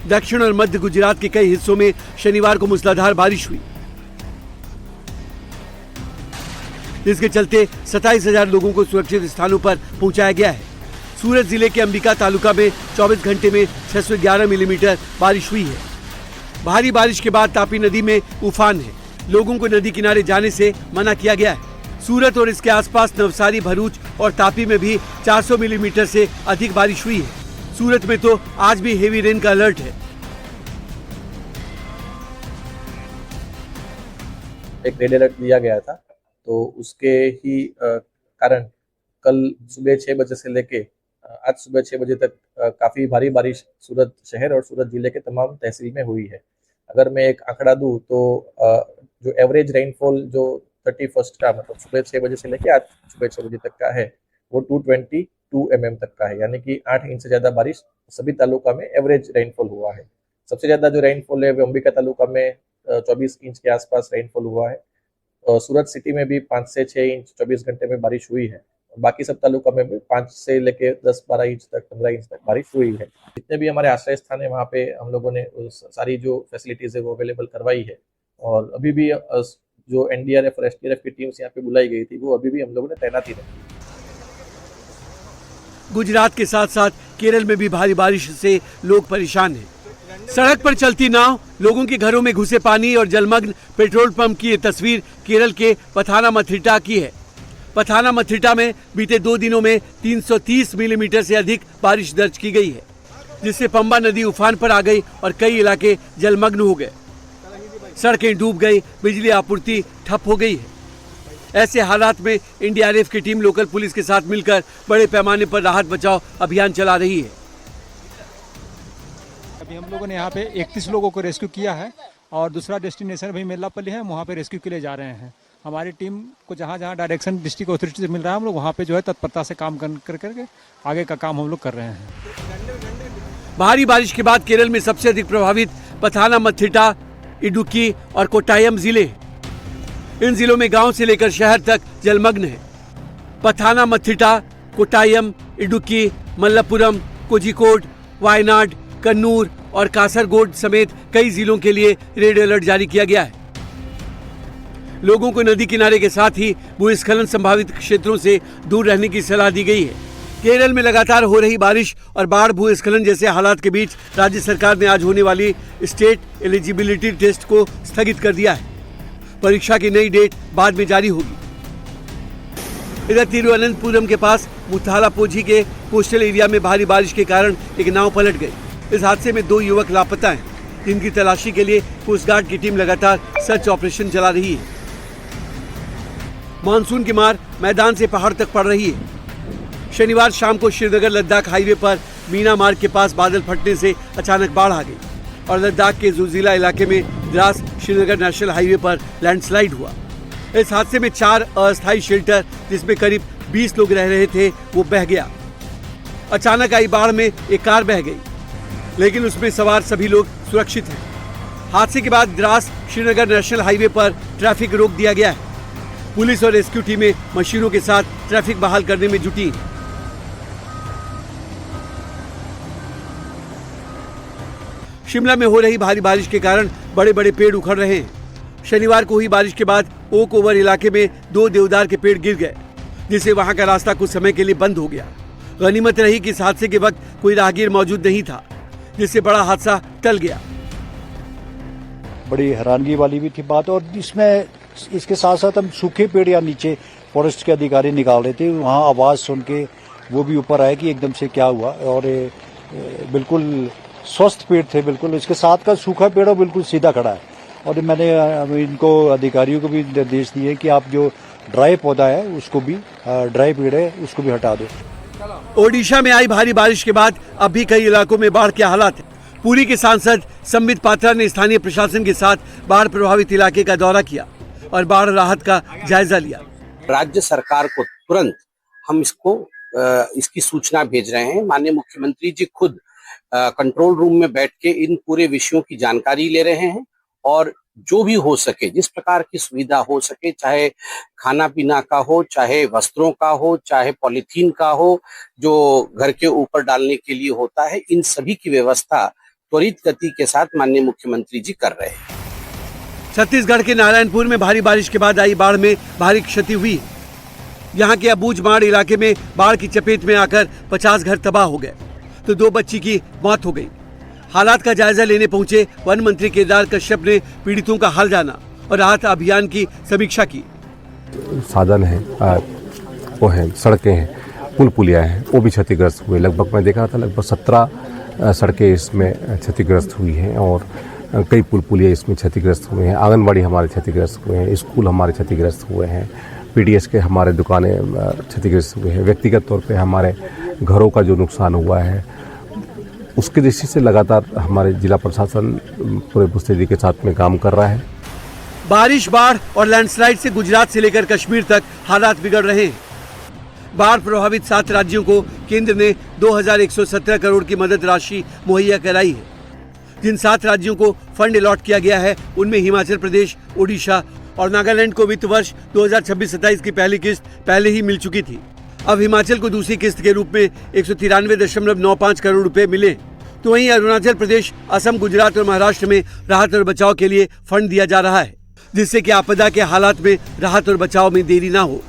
दक्षिण और मध्य गुजरात के कई हिस्सों में शनिवार को मूसलाधार बारिश हुई, जिसके चलते 27,000 लोगों को सुरक्षित स्थानों पर पहुंचाया गया है। सूरत जिले के अंबिका तालुका में 24 घंटे में 611 मिलीमीटर बारिश हुई है। भारी बारिश के बाद तापी नदी में उफान है। लोगों को नदी किनारे जाने से मना किया गया है। सूरत और इसके आसपास नवसारी, भरूच और तापी में भी 400 मिलीमीटर से अधिक बारिश हुई है। सूरत में तो आज भी हेवी रेन का अलर्ट है। एक रेड अलर्ट दिया गया था, तो उसके ही कारण कल सुबह 6 बजे से लेके आज सुबह 6 बजे तक काफी भारी बारिश सूरत शहर और सूरत जिले के तमाम तहसील में हुई है। अगर मैं एक आंकड़ा दूं तो जो एवरेज रेनफॉल जो 31 का मतलब सुबह 6 बजे से लेके आज सुबह 6 बजे तक का है वो 222 mm तक का है, यानी कि 8 इंच से ज्यादा बारिश सभी तालुका में एवरेज रेनफॉल हुआ है। सबसे ज्यादा जो रेनफॉल है वो अंबिका तालुका में 24 इंच के आसपास रेनफॉल हुआ है। सूरत सिटी में भी 5 से 6 इंच 24 घंटे में बारिश हुई है। बाकी सब तालुका में भी 5 से लेके 10-12 इंच तक 15 इंच तक बारिश हुई है। जितने भी हमारे आश्रय स्थान है वहाँ पे हम लोगों ने सारी जो फैसिलिटीज है वो अवेलेबल करवाई है, और अभी भी जो एनडीआरएफ और एसडीआरएफ की टीम्स यहाँ पे बुलाई गई थी वो अभी भी हम लोगों ने तैनाती रखी। गुजरात के साथ साथ केरल में भी भारी बारिश से लोग परेशान हैं। सड़क पर चलती नाव, लोगों के घरों में घुसे पानी और जलमग्न पेट्रोल पंप की ये तस्वीर केरल के पथानामथिट्टा की है। पथानामथिट्टा में बीते 2 दिनों में 330 मिलीमीटर से अधिक बारिश दर्ज की गई है, जिससे पंबा नदी उफान पर आ गई और कई इलाके जलमग्न हो गए। सड़कें डूब गई, बिजली आपूर्ति ठप हो गई है। ऐसे हालात में एनडीआरएफ की टीम लोकल पुलिस के साथ मिलकर बड़े पैमाने पर राहत बचाव अभियान चला रही है। अभी हम लोगों ने यहाँ पे 31 लोगों को रेस्क्यू किया है और दूसरा डेस्टिनेशन भी मेल्लापल्ली है, वहाँ पे रेस्क्यू के लिए जा रहे हैं। हमारी टीम को जहाँ जहाँ डायरेक्शन डिस्ट्रिक्ट अथॉरिटी से मिल रहा है, हम लोग वहाँ पे जो है तत्परता से काम करके आगे का काम हम लोग कर रहे हैं। भारी बारिश के बाद केरल में सबसे अधिक प्रभावित पथानामथिट्टा, इडुक्की और कोट्टायम जिले। इन जिलों में गांव से लेकर शहर तक जलमग्न है। पथानामथिट्टा, कोट्टायम, इडुक्की, मल्लपुरम, कोझिकोड, वायनाड, कन्नूर और कासरगोड समेत कई जिलों के लिए रेड अलर्ट जारी किया गया है। लोगों को नदी किनारे के साथ ही भूस्खलन संभावित क्षेत्रों से दूर रहने की सलाह दी गई है। केरल में लगातार हो रही बारिश और बाढ़, भूस्खलन जैसे हालात के बीच राज्य सरकार ने आज होने वाली स्टेट एलिजिबिलिटी टेस्ट को स्थगित कर दिया है। परीक्षा की नई डेट बाद में जारी होगी। इधर तिरुवनंतपुरम के पास मुथालापोझी के कोस्टल एरिया में भारी बारिश के कारण एक नाव पलट गई। इस हादसे में 2 युवक लापता हैं, जिनकी तलाशी के लिए कोस्ट गार्ड की टीम लगातार सर्च ऑपरेशन चला रही है। मानसून की मार मैदान से पहाड़ तक पड़ रही है। शनिवार शाम को श्रीनगर लद्दाख हाईवे पर मीना मार्ग के पास बादल फटने से अचानक बाढ़ आ गई और लद्दाख के जुजिला इलाके में द्रास श्रीनगर नेशनल हाईवे पर लैंडस्लाइड हुआ। इस हादसे में 4 अस्थायी शेल्टर, जिसमें करीब 20 लोग रह रहे थे, वो बह गया। अचानक आई बाढ़ में एक कार बह गई, लेकिन उसमें सवार सभी लोग सुरक्षित हैं। हादसे के बाद द्रास श्रीनगर नेशनल हाईवे पर ट्रैफिक रोक दिया गया है। पुलिस और रेस्क्यू टीमें मशीनों के साथ ट्रैफिक बहाल करने में जुटी। शिमला में हो रही भारी बारिश के कारण बड़े बड़े पेड़ उखड़ रहे हैं। शनिवार को हुई बारिश के बाद ओक ओवर इलाके में 2 देवदार के पेड़ गिर गए, जिससे वहां का रास्ता कुछ समय के लिए बंद हो गया। गनीमत रही कि इस हादसे के वक्त कोई राहगीर मौजूद नहीं था, जिससे बड़ा हादसा टल गया। बड़ी हैरानगी वाली भी थी बात, और इसमें इसके साथ साथ हम सूखे पेड़ या नीचे फॉरेस्ट के अधिकारी निकाल रहे थे, वहाँ आवाज सुन के वो भी ऊपर आए कि एकदम से क्या हुआ, और बिल्कुल स्वस्थ पेड़ थे बिल्कुल। इसके साथ का सूखा पेड़ बिल्कुल सीधा खड़ा है, और मैंने इनको अधिकारियों को भी निर्देश दिए कि आप जो ड्राई पौधा है उसको भी, ड्राई पेड़ है उसको भी हटा दो। ओडिशा में आई भारी बारिश के बाद अब भी कई इलाकों में बाढ़ के हालात हैं। पुरी के सांसद संबित पात्रा ने स्थानीय प्रशासन के साथ बाढ़ प्रभावित इलाके का दौरा किया और बाढ़ राहत का जायजा लिया। राज्य सरकार को तुरंत हम इसकी सूचना भेज रहे हैं। माननीय मुख्यमंत्री जी खुद कंट्रोल रूम में बैठ के इन पूरे विषयों की जानकारी ले रहे हैं, और जो भी हो सके, जिस प्रकार की सुविधा हो सके, चाहे खाना पीना का हो, चाहे वस्त्रों का हो, चाहे पॉलीथीन का हो, जो घर के ऊपर डालने के लिए होता है, इन सभी की व्यवस्था त्वरित गति के साथ माननीय मुख्यमंत्री जी कर रहे हैं। छत्तीसगढ़ के नारायणपुर में भारी बारिश के बाद आई बाढ़ में भारी क्षति हुई है। यहाँ के अबूझमाड़ इलाके में बाढ़ की चपेट में आकर 50 घर तबाह हो गए तो 2 बच्ची की मौत हो गई। हालात का जायजा लेने पहुंचे वन मंत्री केदार कश्यप ने पीड़ितों का हाल जाना और राहत अभियान की समीक्षा की। साधन है, वो है, सड़कें हैं, पुल पुलिया हैं, वो भी क्षतिग्रस्त हुए। लगभग मैं देखा था लगभग 17 सड़कें इसमें क्षतिग्रस्त हुई हैं और कई पुल पुलिया इसमें क्षतिग्रस्त हुए हैं। आंगनबाड़ी हमारे क्षतिग्रस्त हुए हैं, स्कूल हमारे क्षतिग्रस्त हुए हैं, पीडीएस के हमारे दुकानें क्षतिग्रस्त हुए हैं। व्यक्तिगत तौर पे हमारे घरों का जो नुकसान हुआ है उसकी दृष्टि से लगातार हमारे जिला प्रशासन पूरे मुस्तैदी के साथ में काम कर रहा है। बारिश, बाढ़ और लैंडस्लाइड से गुजरात से लेकर कश्मीर तक हालात बिगड़ रहे हैं। बाढ़ प्रभावित 7 राज्यों को केंद्र ने 2117 करोड़ की मदद राशि मुहैया कराई है। जिन 7 राज्यों को फंड अलॉट किया गया है उनमें हिमाचल प्रदेश, ओडिशा और नागालैंड को वित्त वर्ष 2026-27 की पहली किस्त पहले ही मिल चुकी थी। अब हिमाचल को दूसरी किस्त के रूप में 193.95 करोड़ रुपए मिले। तो वहीं अरुणाचल प्रदेश, असम, गुजरात और महाराष्ट्र में राहत और बचाव के लिए फंड दिया जा रहा है, जिससे कि आपदा के हालात में राहत और बचाव में देरी ना हो।